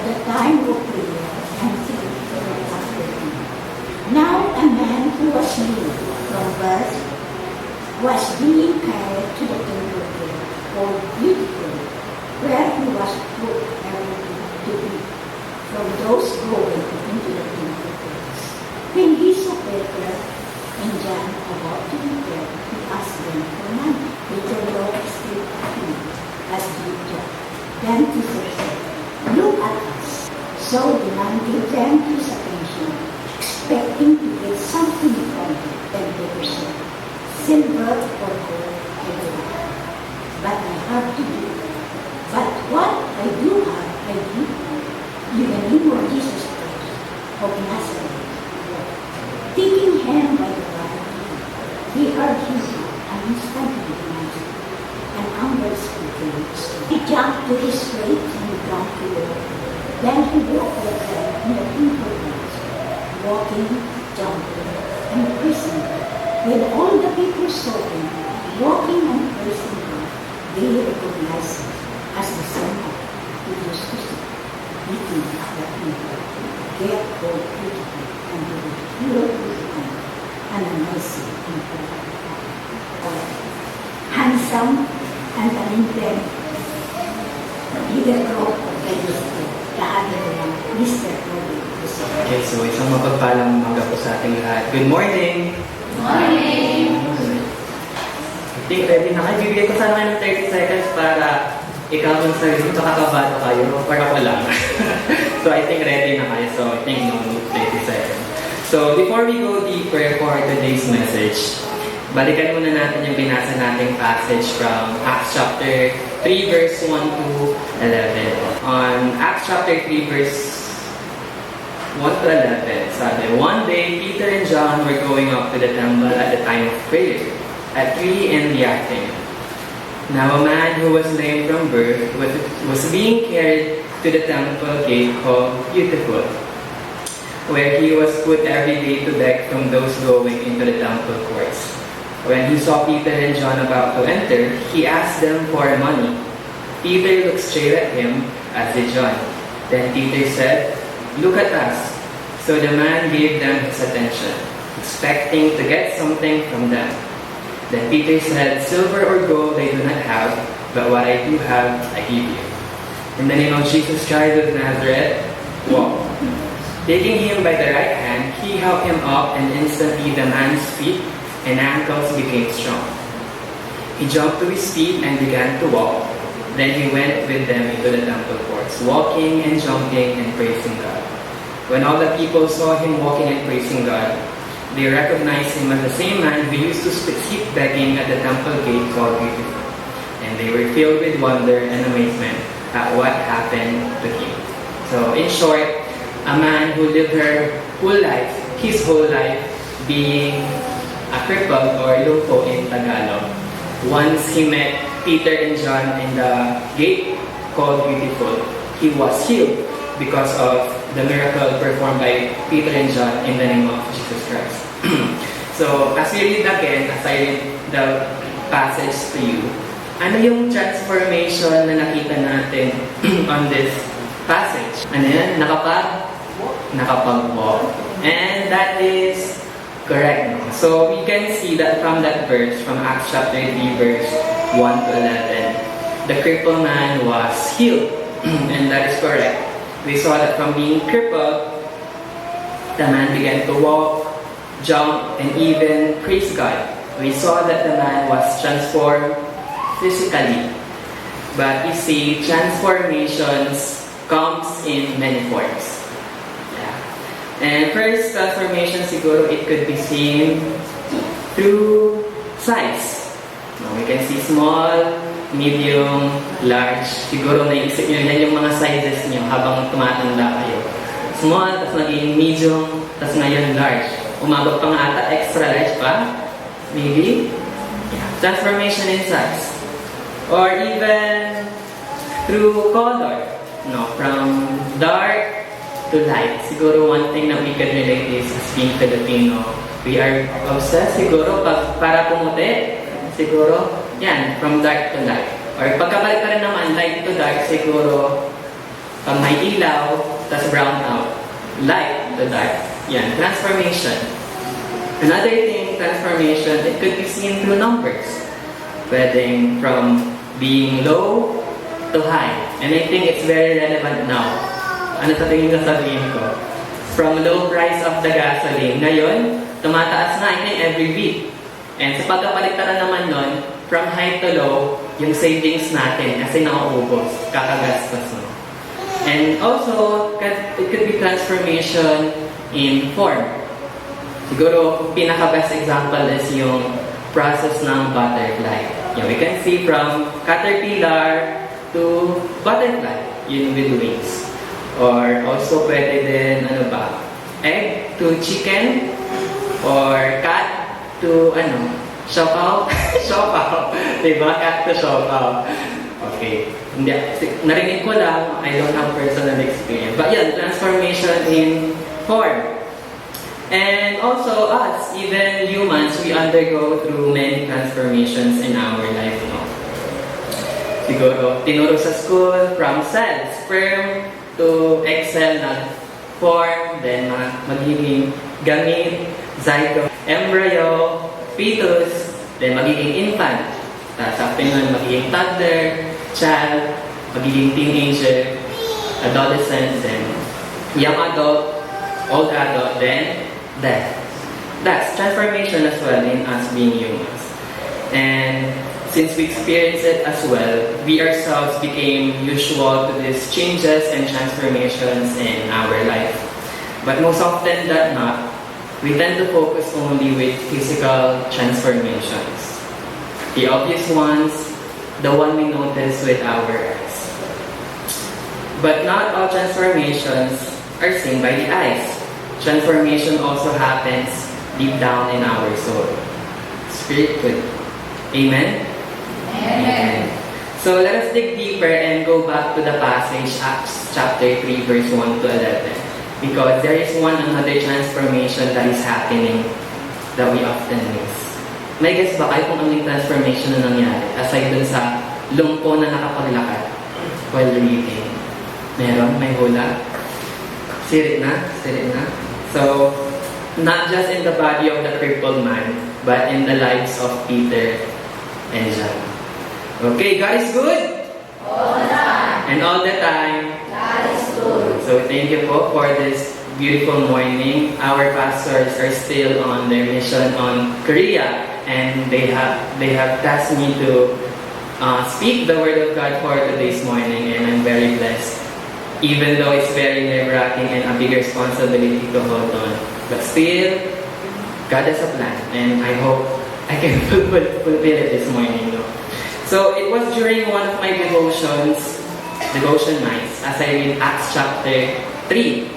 the time of prayer and spiritual activity. Now a man who was new from birth was being carried to the temple gate called Beautiful, where he was put everything to eat from those going into the temple courts. When he saw Peter and John about to be there, he asked them for money. Peter looked straight at him as he talked. Then Peter said, "Look at us." So the man gave them his attention, expecting to get something from him. Then Peter said, "Silver or gold I do not have, but I have to give. But what I do have, I give you. In the name of Jesus Christ of Nazareth." Taking him by the right hand, he heard him and instantly recognized an anger speaking. He jumped to his feet and began to walk. Then he walked with them in the temple grounds, walking, jumping, and praising God. When all the people saw him walking and praising God, they recognized him as the Son of God who used to sit, eating at the temple, get called beautiful and with a pure wisdom and a mercy and perfect, handsome and talented leader group of the district, kahapon ng Mr. Cody. Okay, so isang mapagpalang umaga po sa ating lahat. Good morning! Morning! I think ready na kayo. Bibigyan ko sana kayo ng 30 seconds para ikaw kung sarili, baka kabado kayo, or ako lang. So I think ready na kayo. So I think no need 30 seconds. So before we go deeper for today's message, balikan muna natin yung binasa nating passage from Acts chapter 3 verse 1 to 11. On Acts chapter 3 verse 1 to 11, sabi, "One day, Peter and John were going up to the temple at the time of prayer, at 3 in the afternoon. Now a man who was lame from birth was being carried to the temple gate called Beautiful, where he was put every day to beg from those going into the temple courts. When he saw Peter and John about to enter, he asked them for money. Peter looked straight at him, as did John. Then Peter said, 'Look at us.' So the man gave them his attention, expecting to get something from them. Then Peter said, 'Silver or gold I do not have, but what I do have, I give you. In the name of Jesus Christ of Nazareth, walk.' Taking him by the right hand, he helped him up, and instantly the man's feet and ankles became strong. He jumped to his feet and began to walk. Then he went with them into the temple courts, walking and jumping and praising God. When all the people saw him walking and praising God, they recognized him as the same man who used to sit begging at the temple gate called Beautiful. And they were filled with wonder and amazement at what happened to him." So in short, a man who lived his whole life being a crippled or lumpo in Tagalog. Once he met Peter and John in the gate called Beautiful, he was healed because of the miracle performed by Peter and John in the name of Jesus Christ. So, as we read again, as I read the passage to you, ano yung transformation na nakita natin on this passage? Ano yan? Nakapag-walk. And that is correct. So we can see that from that verse, from Acts chapter 3 verse 1 to 11, the crippled man was healed. And that is correct. We saw that from being crippled, the man began to walk, jump, and even praise God. We saw that the man was transformed physically. But you see, transformations comes in many forms. And first transformation, siguro it could be seen through size. We can see small, medium, large. Siguro naisip nyo yan yung mga sizes nyo habang tumatanda kayo. Small, tapos naging medium, tapos ngayon large. Umabot pa nga ata, extra large pa. Maybe. Yeah. Transformation in size. Or even through color. From dark to light. Siguro one thing that we could relate is as being Filipino, we are obsessed siguro para pumuti. Siguro, yan, from dark to light. Or pagkabalik pa rin naman, light to dark, siguro Pag may ilaw, tas brown out. Light to dark. Yan, transformation. Another thing, transformation, it could be seen through numbers. Pwedeng from being low to high. And I think it's very relevant now. Ano sa tingin ko sabihin ko? From low price of the gasoline, ngayon, tumataas na, I think, every week. And sa pagkapaligtaran naman nun, from high to low, yung savings natin kasi nauubos, kakagastos mo. And also, it could be transformation in form. Siguro, pinaka-best example is yung process ng butterfly. Yeah, we can see from caterpillar to butterfly, yun with wings. Or also pwede din, ano ba, egg to chicken, or cat to, siopaw? Siopaw. Diba? Cat to siopaw. Okay. Hindi, narinig ko lang, I don't have personal experience. But yeah, transformation in form. And also us, even humans, we undergo through many transformations in our life, no? Siguro, tinuro sa school, from cell, sperm, to egg cell na form, then magiging gamete, zygote, embryo, fetus, then magiging infant. Tapos after nun, magiging toddler, child, magiging teenager, adolescent, then young adult, old adult, then death. That's transformation as well in us being humans. And since we experience it as well, we ourselves became usual to these changes and transformations in our life. But most often than not, we tend to focus only with physical transformations. The obvious ones, the one we notice with our eyes. But not all transformations are seen by the eyes. Transformation also happens deep down in our soul. Spiritually. Amen? Amen. So let us dig deeper and go back to the passage, Acts chapter 3, verse 1 to 11. Because there is one another transformation that is happening that we often miss. May guess ba kayo kung ano yung transformation na nangyari? Aside dun sa lungko na nakapaglakad while reading. Meron? May hula? Sirit na? So, not just in the body of the crippled man, but in the lives of Peter and John. Okay, God is good? All the time. And all the time, God is good. so thank you po for this beautiful morning. Our pastors are still on their mission on Korea, and they have tasked me to speak the word of God for today's morning, and I'm very blessed. Even though it's very nerve-wracking and a big responsibility to hold on, but still, God has a plan, and I hope I can fulfill it this morning. No? So it was during one of my devotion nights, as I read Acts chapter 3,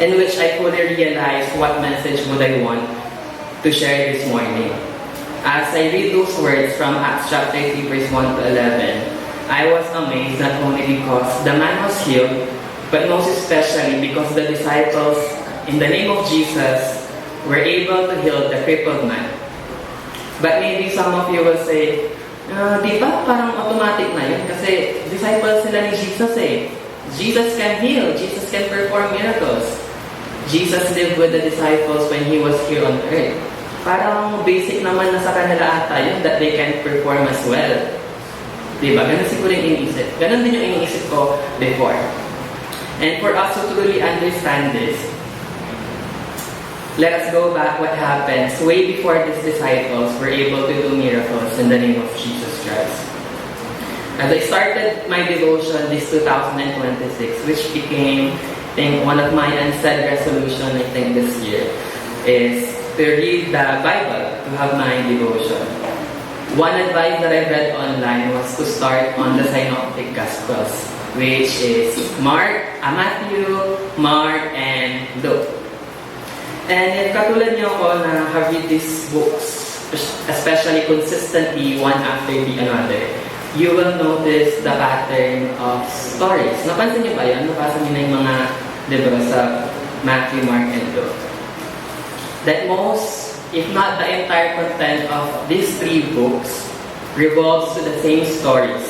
in which I fully realized what message would I want to share this morning. As I read those words from Acts chapter 3, verse 1 to 11, I was amazed not only because the man was healed, but most especially because the disciples, in the name of Jesus, were able to heal the crippled man. But maybe some of you will say, di ba parang automatic na yun? Kasi disciples sila ni Jesus eh. Jesus can heal. Jesus can perform miracles. Jesus lived with the disciples when He was here on earth. Parang basic naman na sa kanila ata yun that they can perform as well. Diba? Ganun siguro yung iniisip. Ganun din yung iniisip ko before. And for us to truly understand this, let us go back what happens way before these disciples were able to do miracles in the name of Jesus Christ. As I started my devotion this 2026, which became, I think, one of my unsaid resolution, I think, this year, is to read the Bible, to have my devotion. One advice that I read online was to start on the Synoptic Gospels, which is Matthew, Mark, and Luke. And if katulad niyo ako na have read these books, especially consistently one after the another, you will notice the pattern of stories. Napansin niyo ba yan? Nabasa niyo na yung mga libro sa Matthew, Mark, and Luke. That most, if not the entire content of these three books, revolves to the same stories.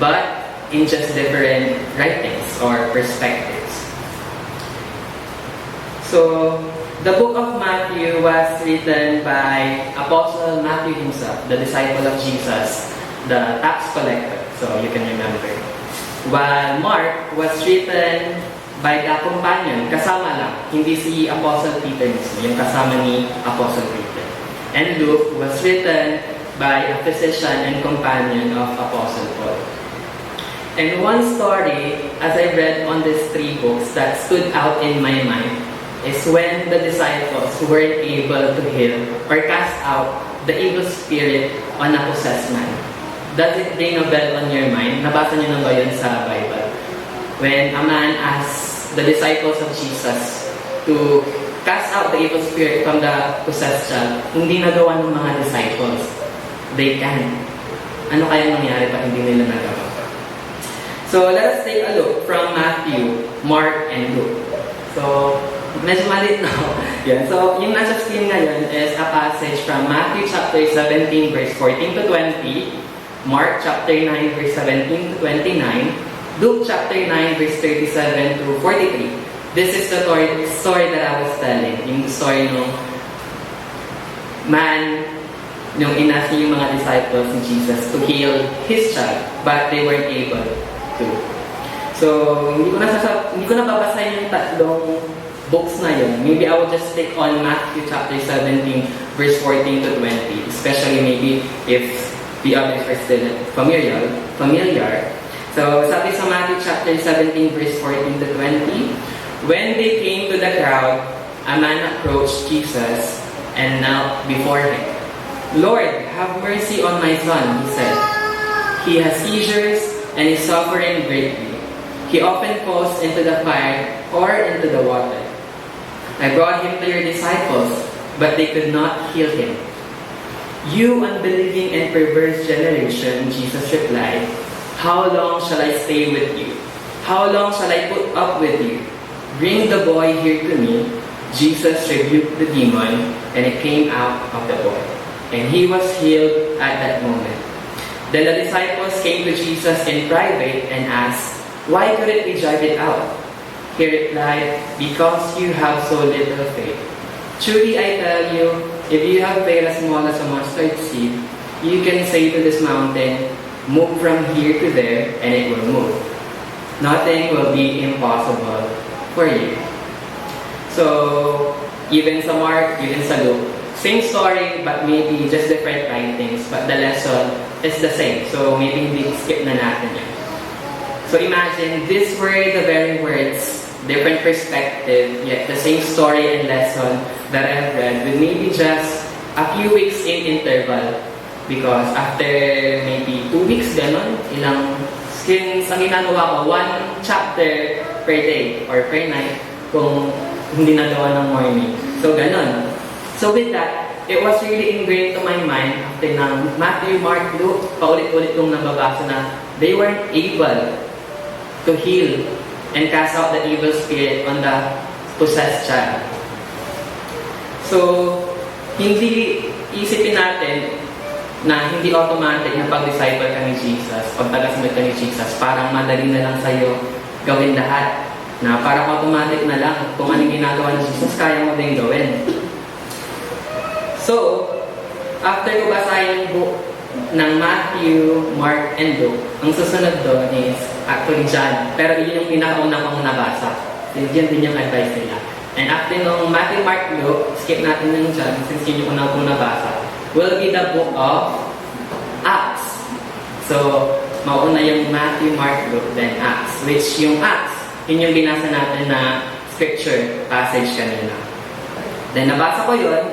But in just different writings or perspectives. So, the book of Matthew was written by Apostle Matthew himself, the disciple of Jesus, the tax collector, so you can remember. While Mark was written by the companion, kasama lang, hindi si Apostle Peter mismo, yung kasama ni Apostle Peter. And Luke was written by a physician and companion of Apostle Paul. And one story, as I read on these three books, that stood out in my mind is when the disciples weren't able to heal or cast out the evil spirit on a possessed man. Does it ring a bell on your mind? Nabasa niyo na ba yun sa Bible? When a man asked the disciples of Jesus to cast out the evil spirit from the possessed child, hindi nagawa ng mga disciples. They can. Ano kaya nangyari pa hindi nila nagawa? So, let us take a look from Matthew, Mark, and Luke. So, medyo malit na. Yeah. So, yung nasa screen ngayon is a passage from Matthew chapter 17, verse 14 to 20, Mark chapter 9, verse 17 to 29, Luke chapter 9, verse 37 to 43. This is the story that I was telling. Yung story ng man, yung inas niya yung mga disciples ni Jesus to heal his child, but they weren't able to. So, hindi ko na babasahin yung tatlong books na yun. Maybe I will just stick on Matthew chapter 17, verse 14 to 20. Especially maybe if the others are still familiar. So, sabi sa Matthew chapter 17, verse 14 to 20, when they came to the crowd, a man approached Jesus and knelt before him. Lord, have mercy on my son, he said. He has seizures and is suffering greatly. He often falls into the fire or into the water. I brought him to your disciples, but they could not heal him. You unbelieving and perverse generation, Jesus replied, how long shall I stay with you? How long shall I put up with you? Bring the boy here to me. Jesus rebuked the demon, and it came out of the boy. And he was healed at that moment. Then the disciples came to Jesus in private and asked, why couldn't we drive it out? He replied, because you have so little faith. Truly I tell you, if you have faith as small as a mustard seed, you can say to this mountain, move from here to there, and it will move. Nothing will be impossible for you. So, even sa Mark, even sa Luke, same story, but maybe just different writings, but the lesson is the same. So, maybe hindi skip na natin yun. So, imagine, these were the very words, different perspective, yet the same story and lesson that I've read with maybe just a few weeks in interval. Because after maybe 2 weeks, ganon, since ang ginagawa ko, 1 chapter per day or per night kung hindi nagawa ng morning. So, ganon. So, with that, it was really ingrained to my mind after ng Matthew, Mark, Luke, paulit-ulit kong nababasa na they weren't able to heal and cast out the evil spirit on the possessed child. So, hindi isipin natin na hindi automatic na pag-disciple ka ni Jesus, pag-tagasmit ka ni Jesus, parang madali na lang sa'yo gawin lahat. Na parang automatic na lang kung anong ginagawa ni Jesus, kaya mo din gawin. So, after ko basahin yung book ng Matthew, Mark, and Luke, ang susunod doon is actually John. Pero yun yung pinakauna kong nabasa. Yun din yung advice nila. And after nung Matthew, Mark, Luke, skip natin ng John since yun yung una kong nabasa, will be the book of Acts. So, mauna yung Matthew, Mark, Luke, then Acts. Which yung Acts, yun yung binasa natin na scripture passage kanina. Then nabasa ko yun.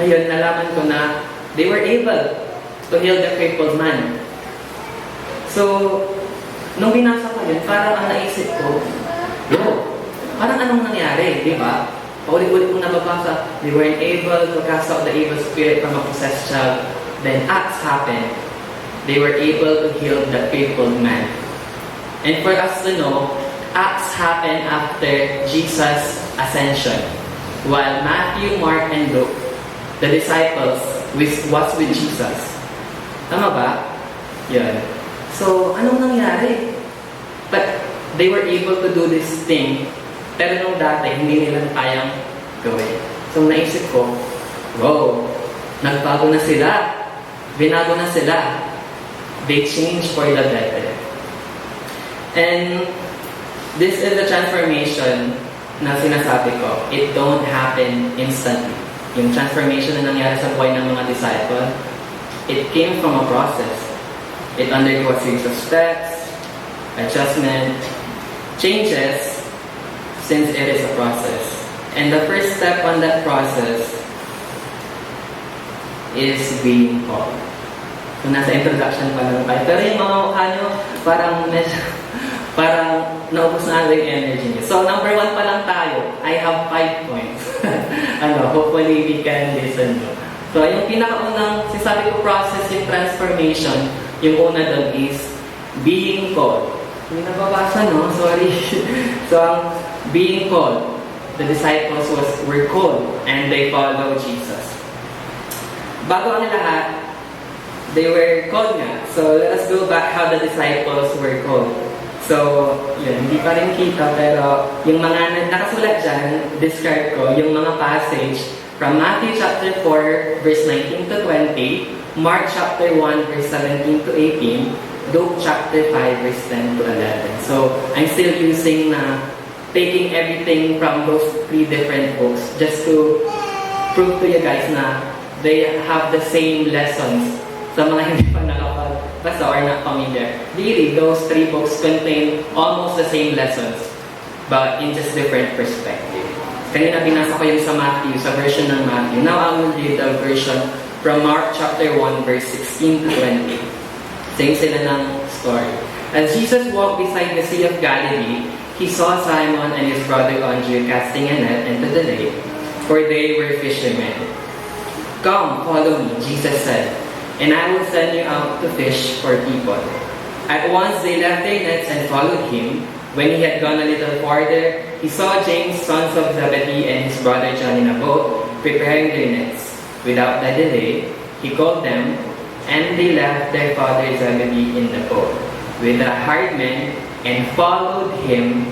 Ngayon, nalaman ko na they were able to heal the crippled man. So, nung binasa ko yun, parang ang naisip ko, parang anong nangyari, di ba? Paulit-ulit kong nababasa, they weren't able to cast out the evil spirit from a possessed child. Then acts happened. They were able to heal the crippled man. And for us to know, acts happened after Jesus' ascension. While Matthew, Mark, and Luke, the disciples was with Jesus. Tama ba? Yan. So, anong nangyari? But they were able to do this thing, pero nung dati, hindi nila kayang gawin. So, naisip ko, wow, nagbago na sila. Binago na sila. They changed for the better. And this is the transformation na sinasabi ko. It don't happen instantly. Yung transformation na nangyari sa buhay ng mga disciple, it came from a process. It undergo a series of steps, adjustment, changes, since it is a process. And the first step on that process is being called. So, nasa introduction pa lang tayo. Pero yung mga mukha nyo, parang naubos na ang energy niyo. So, number 1 pa lang tayo. I have 5 points. Hopefully we can listen mo. So, yung pinakaunang, sinasabi ko process, yung transformation, yung una doon is being called. Hindi nababasa, no? Sorry. So, ang being called, the disciples were called and they followed Jesus. Bago ang lahat, they were called nga. So, let us go back how the disciples were called. So, yun, hindi pa rin kita, pero yung mga nakasulat dyan, describe ko, yung mga passage from Matthew chapter 4, verse 19 to 20, Mark chapter 1, verse 17 to 18, Luke chapter 5, verse 10 to 11. So, I'm still using taking everything from those 3 different books just to prove to you guys na they have the same lessons sa mga hindi pa nakapag-basa or not familiar. Really, those 3 books contain almost the same lessons but in just different perspective. Kanina binasa ko yung sa Matthew, sa version ng Matthew. Now I will read the version from Mark chapter 1, verse 16 to 20. Same sila ng story. As Jesus walked beside the Sea of Galilee, he saw Simon and his brother Andrew casting a net into the lake, for they were fishermen. Come, follow me, Jesus said, and I will send you out to fish for people. At once they left their nets and followed him. When he had gone a little farther, he saw James, sons of Zebedee, and his brother John in a boat, preparing their nets. Without delay, he called them, and they left their father Zebedee in the boat with the hired men and followed him.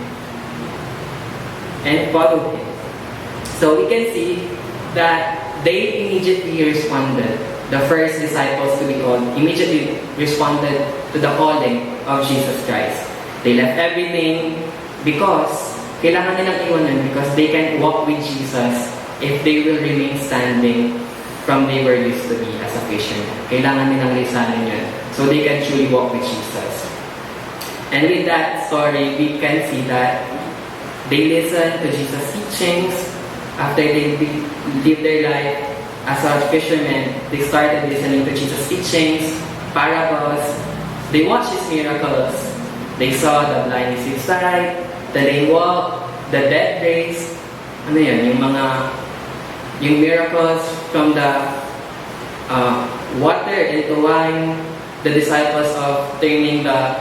So we can see that they immediately responded. The first disciples to be called immediately responded to the calling of Jesus Christ. They left everything because kailangan nilang iwanan because they can't walk with Jesus if they will remain standing from they were used to be as a fisherman. Kailangan nilang lisanin yun so they can truly walk with Jesus. And with that story, we can see that they listened to Jesus' teachings. After they lived their life as a fisherman, they started listening to Jesus' teachings, parables. They watched His miracles. They saw the blind receive sight, the lame walk, the dead raised. Ano yan? Yung miracles from the water into wine, the disciples of turning the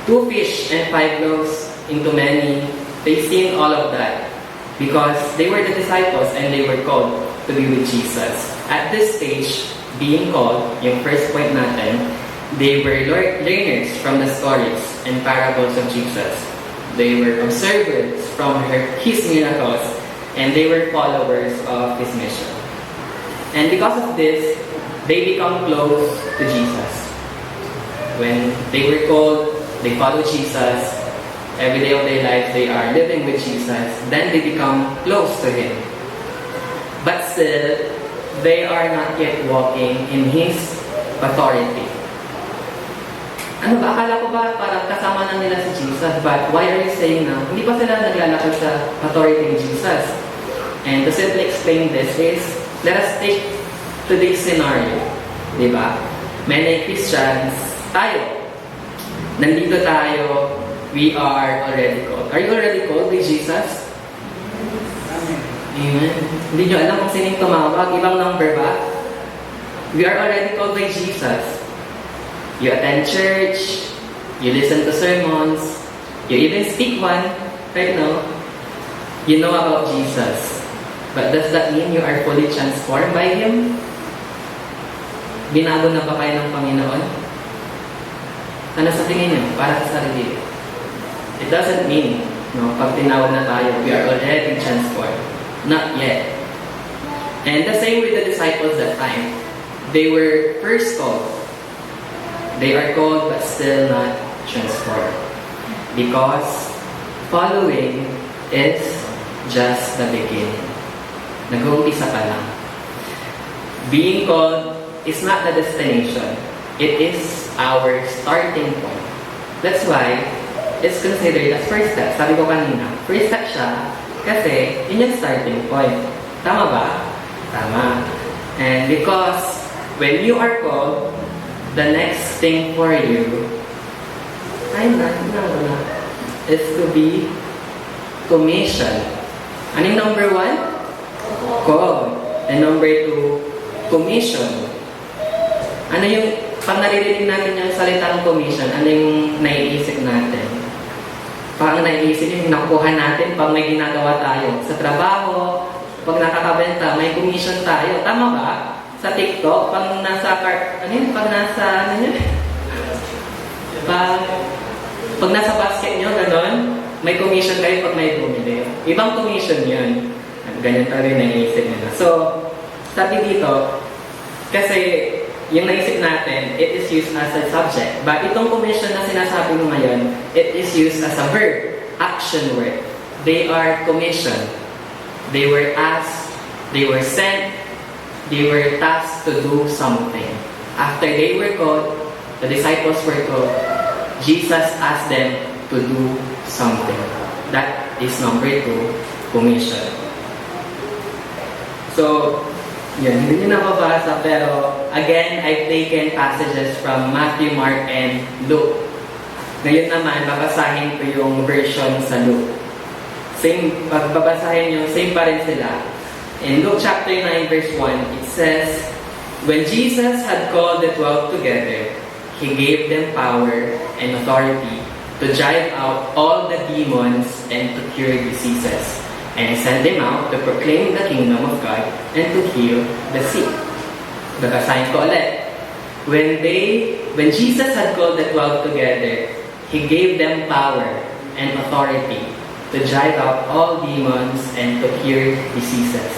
2 fish and 5 loaves into many. They've seen all of that because they were the disciples and they were called to be with Jesus. At this stage, being called, yung first point natin, they were learners from the stories and parables of Jesus. They were observers from His miracles, and they were followers of His mission. And because of this, they become close to Jesus. When they were called, they follow Jesus. Every day of their life, they are living with Jesus. Then they become close to Him. But still, they are not yet walking in His authority. Ano ba? Akala ko ba parang kasama na nila si Jesus? But why are you saying na hindi pa sila naglalakad sa authority ni Jesus? And to simply explain this is, let us take today's scenario. Diba? Many Christians, tayo. Nandito tayo, we are already called. Are you already called by Jesus? Amen. Hindi nyo alam kung sino yung tumawag. Ibang number ba? We are already called by Jesus. You attend church, you listen to sermons, you even speak one, right now. You know about Jesus. But does that mean you are fully transformed by Him? Binago na ba kayo ng Panginoon? Ano sa tingin niyo? Para sa sarili. It doesn't mean, no, pag tinawag na tayo, we are already transformed. Not yet. And the same with the disciples that time. They were first called. They are called but still not transformed. Because following is just the beginning. Nag-uumpisa pa lang. Being called is not the destination. It is our starting point. That's why it's considered as first step. Sabi ko kanina, first step siya kasi yun yung starting point. Tama ba? Tama. And because when you are called, the next thing for you is to be commissioned. Ano yung number 1? Called. And number 2, commission. Ano yung, pag naririnig natin yung salitang commission, ano yung naiisip natin? Parang naiisip yung nakuha natin pag may ginagawa tayo. Sa trabaho, pag nakakabenta, may commission tayo. Tama ba? Sa TikTok, pag nasa pag nasa basket nyo, ganon, may commission kayo pag may bumili. Ibang commission yun. Ganyan tayo rin naiisip nila. So, sabi dito, kasi yung naisip natin, it is used as a subject. But itong commission na sinasabi mo ngayon, it is used as a verb, action word. They are commissioned. They were asked, they were sent, they were tasked to do something. After they were called, the disciples were called, Jesus asked them to do something. That is number 2, commission. So, yun, hindi nyo nababasa, pero again, I've taken passages from Matthew, Mark, and Luke. Ngayon naman, babasahin ko yung version sa Luke. Same, pag babasahin nyo, same pa rin sila. In Luke chapter 9, verse 1, it says, when Jesus had called the 12 together, He gave them power and authority to drive out all the demons and to cure diseases. And He sent them out to proclaim the kingdom of God and to heal the sick. Babasahin ko ulit. When Jesus had called the 12 together, He gave them power and authority to drive out all demons and to cure diseases.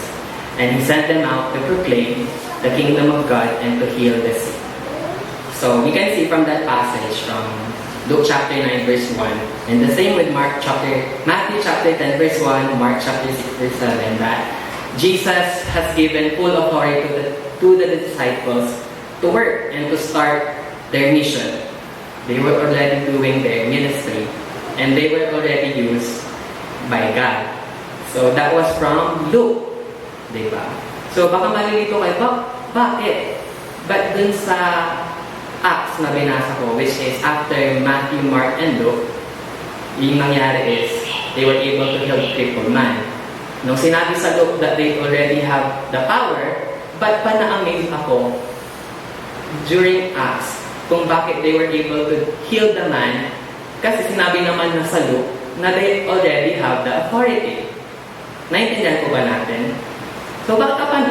And He sent them out to proclaim the kingdom of God and to heal the sick. So we can see from that passage from Luke chapter 9 verse 1, and the same with Matthew chapter 10 verse 1, Mark chapter 6 verse 7, that Jesus has given full authority to the disciples to work and to start their mission. They were already doing their ministry, and they were already used by God. So that was from Luke, diba? So baka malilito kayo, bakit? But dun sa Acts na binasa ko, which is after Matthew, Mark, and Luke, yung nangyari is, they were able to heal the crippled man. Nung sinabi sa Luke that they already have the power, but pa na-amaze ako during Acts kung bakit they were able to heal the man, kasi sinabi naman na sa Luke na they already have the authority. Naintindihan ko ba natin? So baka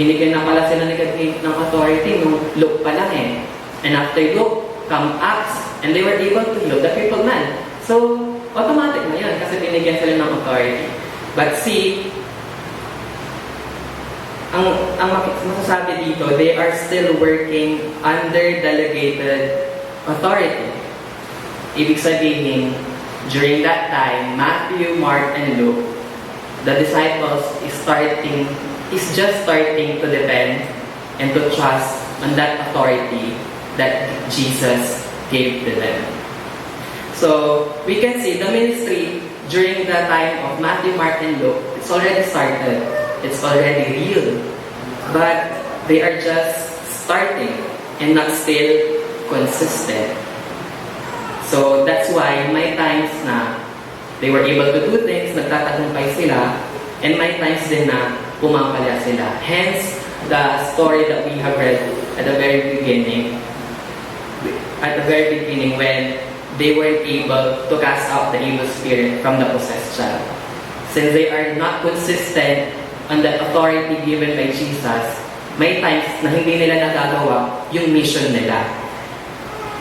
binigyan na pala sila ng authority nung Luke pa lang eh. And after Luke, come Acts, and they were able to heal the crippled man. So, automatic na yun kasi binigyan sila ng authority. But see, ang masasabi dito, they are still working under delegated authority. Ibig sabihin, during that time, Matthew, Mark, and Luke, the disciples is just starting to depend and to trust on that authority that Jesus gave to them. So, we can see the ministry during the time of Matthew, Mark, and Luke, it's already started. It's already real. But they are just starting and not still consistent. So, that's why may times na they were able to do things, nagtatagumpay sila, and may times din na pumapalya sila. Hence, the story that we have read at the very beginning when they weren't able to cast out the evil spirit from the possessed child. Since they are not consistent on the authority given by Jesus, may times na hindi nila nagagawa yung mission nila.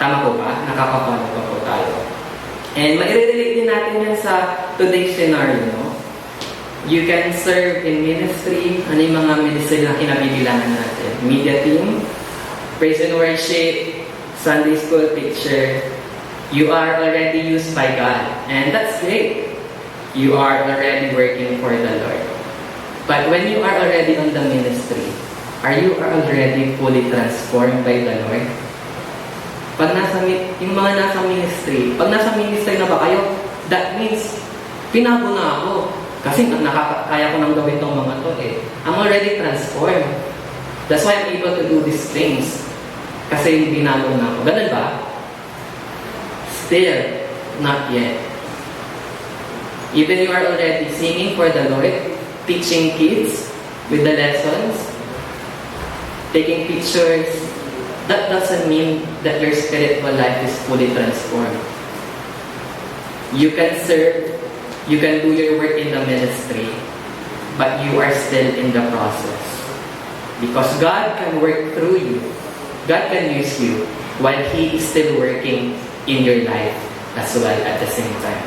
Tama po ba? Nakaka-follow pa po tayo. And maire-relate din natin yan sa today's scenario, no? You can serve in ministry. Ano yung mga ministry na kinabibilangan natin? Media team, praise and worship, Sunday school teacher. You are already used by God. And that's great. You are already working for the Lord. But when you are already on the ministry, are you already fully transformed by the Lord? Pag yung mga nasa ministry, pag nasa ministry na ba kayo, that means, pinago na ako. Kasi kaya ko nang gawin tong mga to eh. I'm already transformed. That's why I'm able to do these things. Kasi binago na ako. Ganun ba? Still, not yet. Even you are already singing for the Lord, teaching kids with the lessons, taking pictures, that doesn't mean that your spiritual life is fully transformed. You can serve, you can do your work in the ministry, but you are still in the process. Because God can work through you. God can use you while He is still working in your life as well at the same time.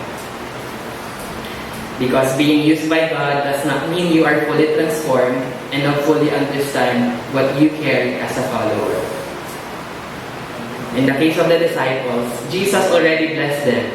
Because being used by God does not mean you are fully transformed and not fully understand what you carry as a follower. In the case of the disciples, Jesus already blessed them.